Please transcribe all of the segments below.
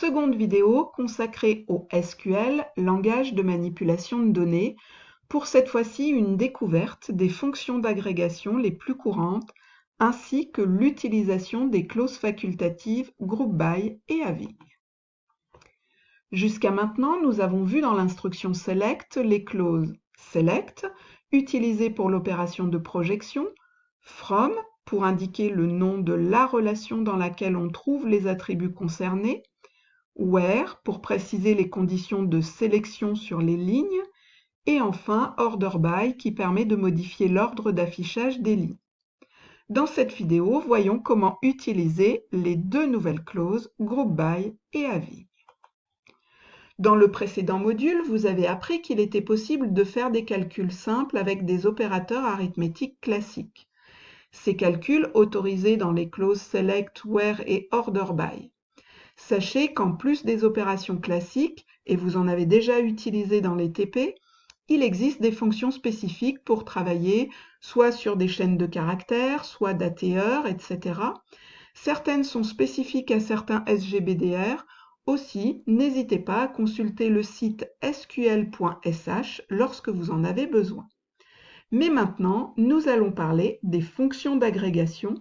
seconde vidéo consacrée au SQL, langage de manipulation de données, pour cette fois-ci une découverte des fonctions d'agrégation les plus courantes, ainsi que l'utilisation des clauses facultatives group by et having. Jusqu'à maintenant, nous avons vu dans l'instruction select les clauses select, utilisées pour l'opération de projection, from, pour indiquer le nom de la relation dans laquelle on trouve les attributs concernés, where, pour préciser les conditions de sélection sur les lignes, et enfin order by, qui permet de modifier l'ordre d'affichage des lignes. Dans cette vidéo, voyons comment utiliser les deux nouvelles clauses group by et having. Dans le précédent module, vous avez appris qu'il était possible de faire des calculs simples avec des opérateurs arithmétiques classiques. Ces calculs autorisés dans les clauses select, where et order by. Sachez qu'en plus des opérations classiques, et vous en avez déjà utilisé dans les TP, il existe des fonctions spécifiques pour travailler soit sur des chaînes de caractères, soit d'ATR, etc. Certaines sont spécifiques à certains SGBDR. Aussi, n'hésitez pas à consulter le site sql.sh lorsque vous en avez besoin. Mais maintenant, nous allons parler des fonctions d'agrégation,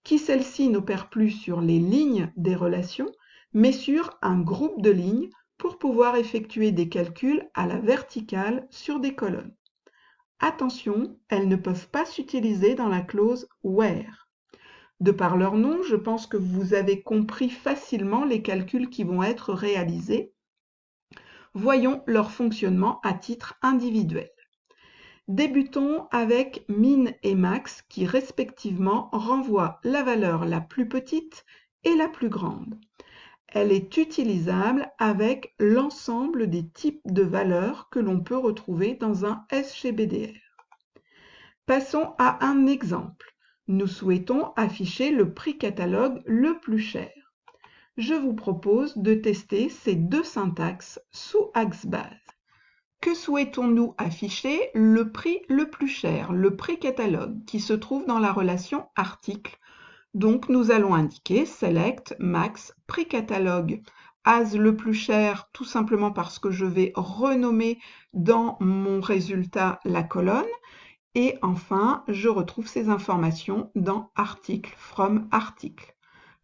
qui celles-ci n'opèrent plus sur les lignes des relations, mais sur un groupe de lignes pour pouvoir effectuer des calculs à la verticale sur des colonnes. Attention, elles ne peuvent pas s'utiliser dans la clause where. De par leur nom, je pense que vous avez compris facilement les calculs qui vont être réalisés. Voyons leur fonctionnement à titre individuel. Débutons avec min et max qui respectivement renvoient la valeur la plus petite et la plus grande. Elle est utilisable avec l'ensemble des types de valeurs que l'on peut retrouver dans un SGBDR. Passons à un exemple. Nous souhaitons afficher le prix catalogue le plus cher. Je vous propose de tester ces deux syntaxes sous axe base. Que souhaitons-nous afficher? Le prix le plus cher, le prix catalogue, qui se trouve dans la relation article. Donc nous allons indiquer select max prix catalogue as le plus cher, tout simplement parce que je vais renommer dans mon résultat la colonne. Et enfin, je retrouve ces informations dans article, from article.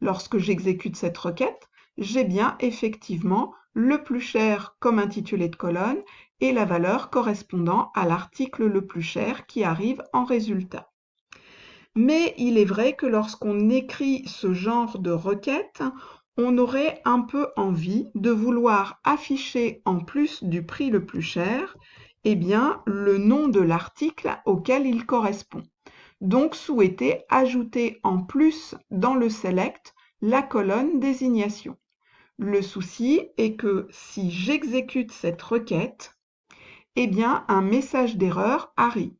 Lorsque j'exécute cette requête, j'ai bien effectivement le plus cher comme intitulé de colonne et la valeur correspondant à l'article le plus cher qui arrive en résultat. Mais il est vrai que lorsqu'on écrit ce genre de requête, on aurait un peu envie de vouloir afficher en plus du prix le plus cher, eh bien, le nom de l'article auquel il correspond. Donc, souhaiter ajouter en plus dans le select la colonne désignation. Le souci est que si j'exécute cette requête, eh bien, un message d'erreur arrive.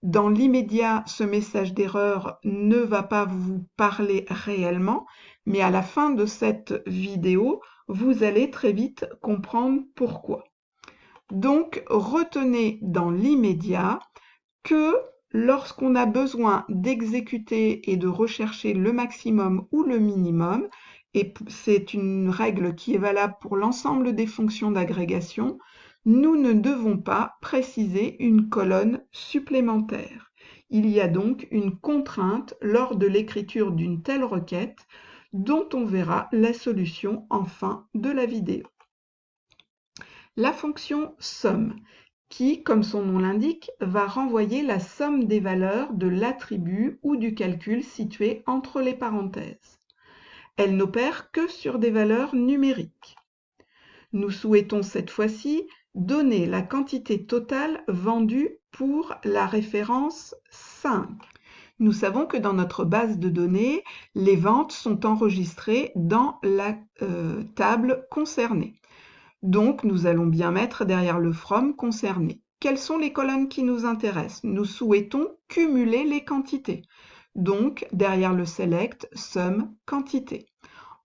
Dans l'immédiat, ce message d'erreur ne va pas vous parler réellement, mais à la fin de cette vidéo, vous allez très vite comprendre pourquoi. Donc, retenez dans l'immédiat que lorsqu'on a besoin d'exécuter et de rechercher le maximum ou le minimum, et c'est une règle qui est valable pour l'ensemble des fonctions d'agrégation, nous ne devons pas préciser une colonne supplémentaire. Il y a donc une contrainte lors de l'écriture d'une telle requête dont on verra la solution en fin de la vidéo. La fonction somme, qui, comme son nom l'indique, va renvoyer la somme des valeurs de l'attribut ou du calcul situé entre les parenthèses. Elle n'opère que sur des valeurs numériques. Nous souhaitons cette fois-ci donner la quantité totale vendue pour la référence 5. Nous savons que dans notre base de données, les ventes sont enregistrées dans la table concernée. Donc, nous allons bien mettre derrière le from concerné. Quelles sont les colonnes qui nous intéressent? Nous souhaitons cumuler les quantités. Donc, derrière le select, sum, quantité.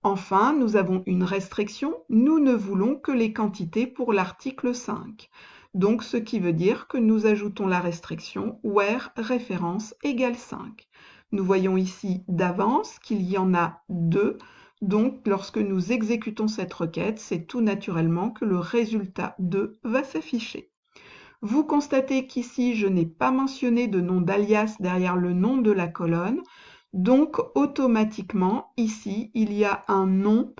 Enfin, nous avons une restriction. Nous ne voulons que les quantités pour l'article 5. Donc, ce qui veut dire que nous ajoutons la restriction where référence égale 5. Nous voyons ici d'avance qu'il y en a deux. Donc, lorsque nous exécutons cette requête, c'est tout naturellement que le résultat 2 va s'afficher. Vous constatez qu'ici, je n'ai pas mentionné de nom d'alias derrière le nom de la colonne. Donc, automatiquement, ici, il y a un nom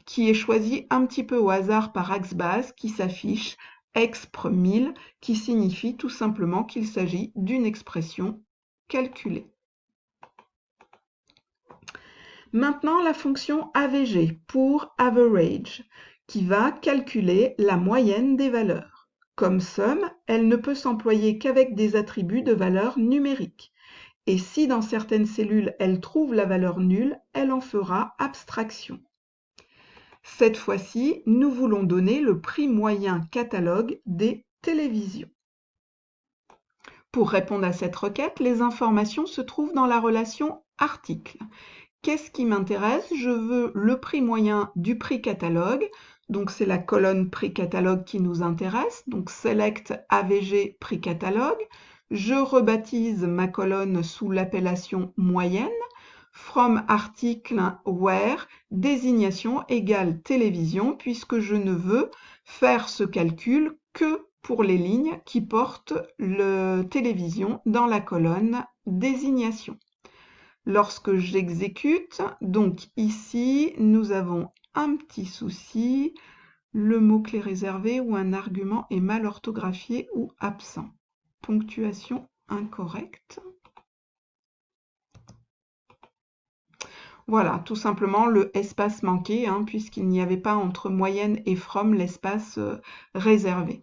qui est choisi un petit peu au hasard par Axbase qui s'affiche expr1000 qui signifie tout simplement qu'il s'agit d'une expression calculée. Maintenant, la fonction AVG pour average qui va calculer la moyenne des valeurs. Comme somme, elle ne peut s'employer qu'avec des attributs de valeur numérique. Et si dans certaines cellules, elle trouve la valeur nulle, elle en fera abstraction. Cette fois-ci, nous voulons donner le prix moyen catalogue des télévisions. Pour répondre à cette requête, les informations se trouvent dans la relation article. Qu'est-ce qui m'intéresse? Je veux le prix moyen du prix catalogue. Donc, c'est la colonne prix catalogue qui nous intéresse. Donc, select AVG prix catalogue. Je rebaptise ma colonne sous l'appellation moyenne. From article where désignation égale télévision puisque je ne veux faire ce calcul que pour les lignes qui portent le télévision dans la colonne désignation. Lorsque j'exécute, donc ici, nous avons un petit souci. Le mot-clé réservé ou un argument est mal orthographié ou absent. Ponctuation incorrecte. Voilà, tout simplement le espace manqué, puisqu'il n'y avait pas entre moyenne et from l'espace réservé.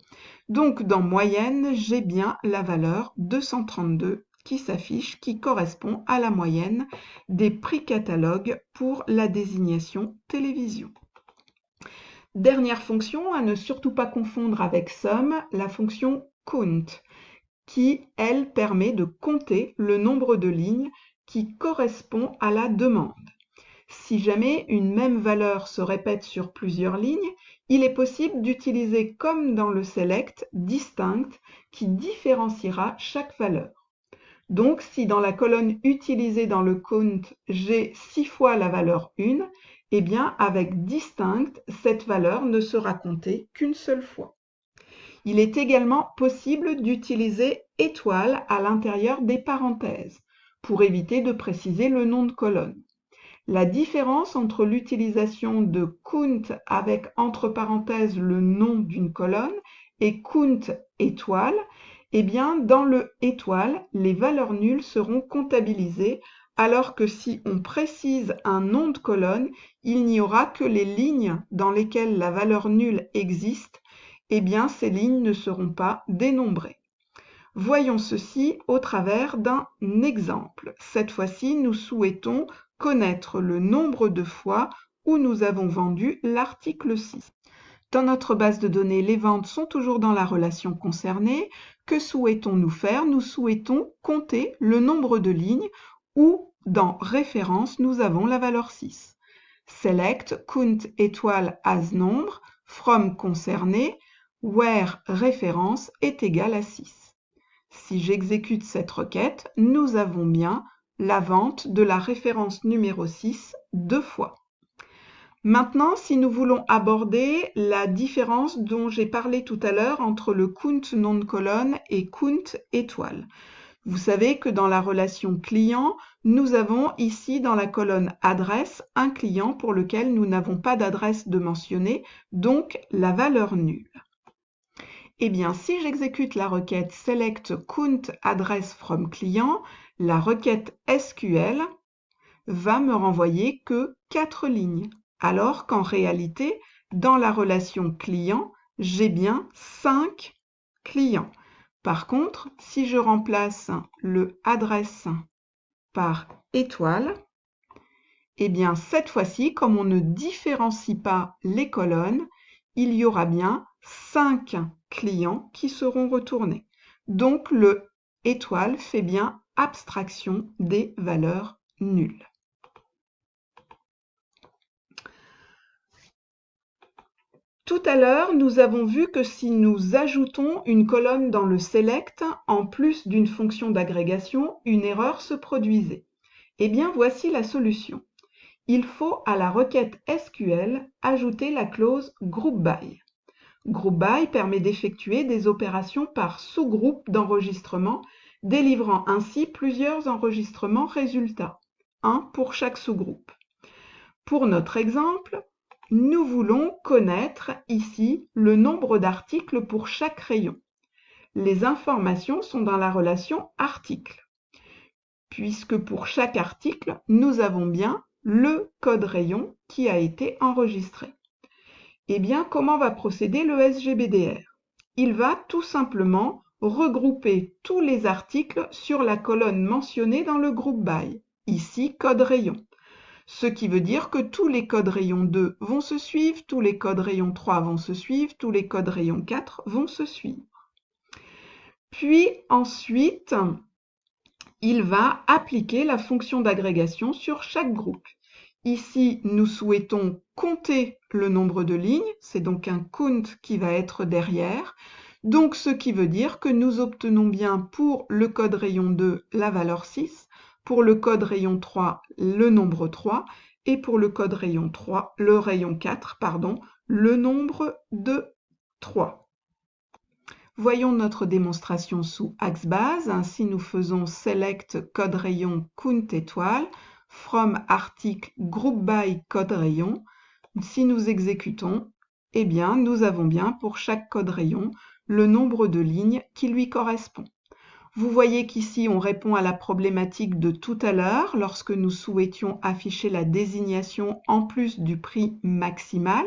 Donc, dans moyenne, j'ai bien la valeur 232 qui s'affiche, qui correspond à la moyenne des prix catalogue pour la désignation télévision. Dernière fonction, à ne surtout pas confondre avec sum, la fonction count, qui, elle, permet de compter le nombre de lignes qui correspond à la demande. Si jamais une même valeur se répète sur plusieurs lignes, il est possible d'utiliser, comme dans le select, distinct, qui différenciera chaque valeur. Donc, si dans la colonne utilisée dans le count, j'ai 6 fois la valeur 1, eh bien, avec distinct, cette valeur ne sera comptée qu'une seule fois. Il est également possible d'utiliser étoile à l'intérieur des parenthèses, pour éviter de préciser le nom de colonne. La différence entre l'utilisation de count avec entre parenthèses le nom d'une colonne et count étoile, eh bien, dans le étoile, les valeurs nulles seront comptabilisées, alors que si on précise un nom de colonne, il n'y aura que les lignes dans lesquelles la valeur nulle existe, eh bien, ces lignes ne seront pas dénombrées. Voyons ceci au travers d'un exemple. Cette fois-ci, nous souhaitons connaître le nombre de fois où nous avons vendu l'article 6. Dans notre base de données, les ventes sont toujours dans la relation concernée. Que souhaitons-nous faire? Nous souhaitons compter le nombre de lignes où, dans référence, nous avons la valeur 6. Select count étoile as nombre, from concerné, where référence est égale à 6. Si j'exécute cette requête, nous avons bien la vente de la référence numéro 6 deux fois. Maintenant, si nous voulons aborder la différence dont j'ai parlé tout à l'heure entre le count nom de colonne et count étoile. Vous savez que dans la relation client, nous avons ici dans la colonne adresse un client pour lequel nous n'avons pas d'adresse de mentionner, donc la valeur nulle. Eh bien, si j'exécute la requête select count address from client, la requête SQL va me renvoyer que 4 lignes, alors qu'en réalité, dans la relation client, j'ai bien 5 clients. Par contre, si je remplace le adresse par étoile, eh bien cette fois-ci, comme on ne différencie pas les colonnes, il y aura bien 5 clients qui seront retournés. Donc le étoile fait bien abstraction des valeurs nulles. Tout à l'heure, nous avons vu que si nous ajoutons une colonne dans le select, en plus d'une fonction d'agrégation, une erreur se produisait. Eh bien, voici la solution. il faut à la requête SQL ajouter la clause GroupBy. GroupBy permet d'effectuer des opérations par sous-groupe d'enregistrement, délivrant ainsi plusieurs enregistrements résultats, un pour chaque sous-groupe. Pour notre exemple, nous voulons connaître ici le nombre d'articles pour chaque rayon. Les informations sont dans la relation article, puisque pour chaque article, nous avons bien le code rayon qui a été enregistré. Eh bien, comment va procéder le SGBDR? Il va tout simplement regrouper tous les articles sur la colonne mentionnée dans le groupe by, ici code rayon. Ce qui veut dire que tous les codes rayon 2 vont se suivre, tous les codes rayon 3 vont se suivre, tous les codes rayon 4 vont se suivre. Puis ensuite, il va appliquer la fonction d'agrégation sur chaque groupe. Ici, nous souhaitons compter le nombre de lignes, c'est donc un count qui va être derrière. Donc, ce qui veut dire que nous obtenons bien pour le code rayon 2 la valeur 6, pour le code rayon 3 le nombre 3 et pour le code rayon 3, le rayon 4, pardon, le nombre de 3. Voyons notre démonstration sous axe base. Ainsi, nous faisons select code rayon count étoile from article group by code rayon. Si nous exécutons, eh bien, nous avons bien pour chaque code rayon le nombre de lignes qui lui correspond. Vous voyez qu'ici, on répond à la problématique de tout à l'heure lorsque nous souhaitions afficher la désignation en plus du prix maximal,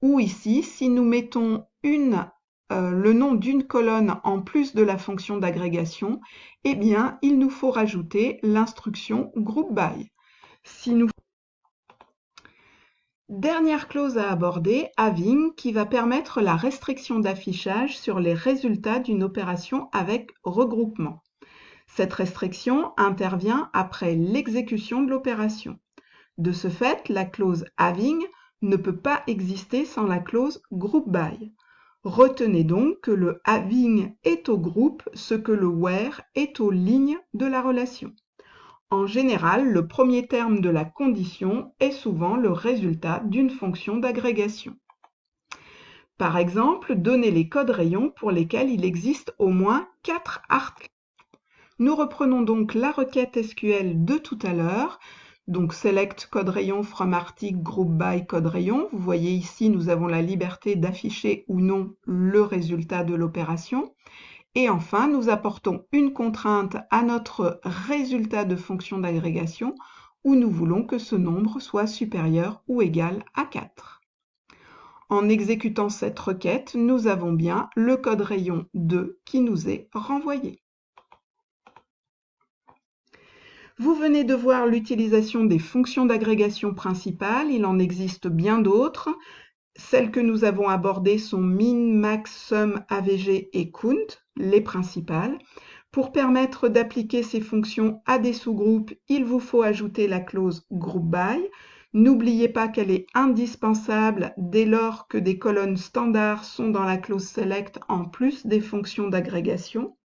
ou ici, si nous mettons le nom d'une colonne en plus de la fonction d'agrégation, eh bien, il nous faut rajouter l'instruction GroupBy. Dernière clause à aborder, having, qui va permettre la restriction d'affichage sur les résultats d'une opération avec regroupement. Cette restriction intervient après l'exécution de l'opération. De ce fait, la clause having ne peut pas exister sans la clause GroupBy. Retenez donc que le having est au groupe ce que le where est aux lignes de la relation. En général, le premier terme de la condition est souvent le résultat d'une fonction d'agrégation. Par exemple, donnez les codes rayons pour lesquels il existe au moins 4 articles. Nous reprenons donc la requête SQL de tout à l'heure. Donc, select code rayon from article group by code rayon. Vous voyez ici, nous avons la liberté d'afficher ou non le résultat de l'opération. Et enfin, nous apportons une contrainte à notre résultat de fonction d'agrégation où nous voulons que ce nombre soit supérieur ou égal à 4. En exécutant cette requête, nous avons bien le code rayon 2 qui nous est renvoyé. Vous venez de voir l'utilisation des fonctions d'agrégation principales, il en existe bien d'autres. Celles que nous avons abordées sont min, max, sum, avg et count, les principales. Pour permettre d'appliquer ces fonctions à des sous-groupes, il vous faut ajouter la clause GroupBy. N'oubliez pas qu'elle est indispensable dès lors que des colonnes standards sont dans la clause select en plus des fonctions d'agrégation.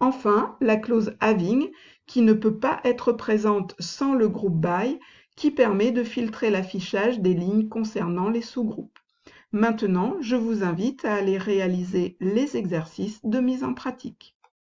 Enfin, la clause having, qui ne peut pas être présente sans le groupe by, qui permet de filtrer l'affichage des lignes concernant les sous-groupes. Maintenant, je vous invite à aller réaliser les exercices de mise en pratique.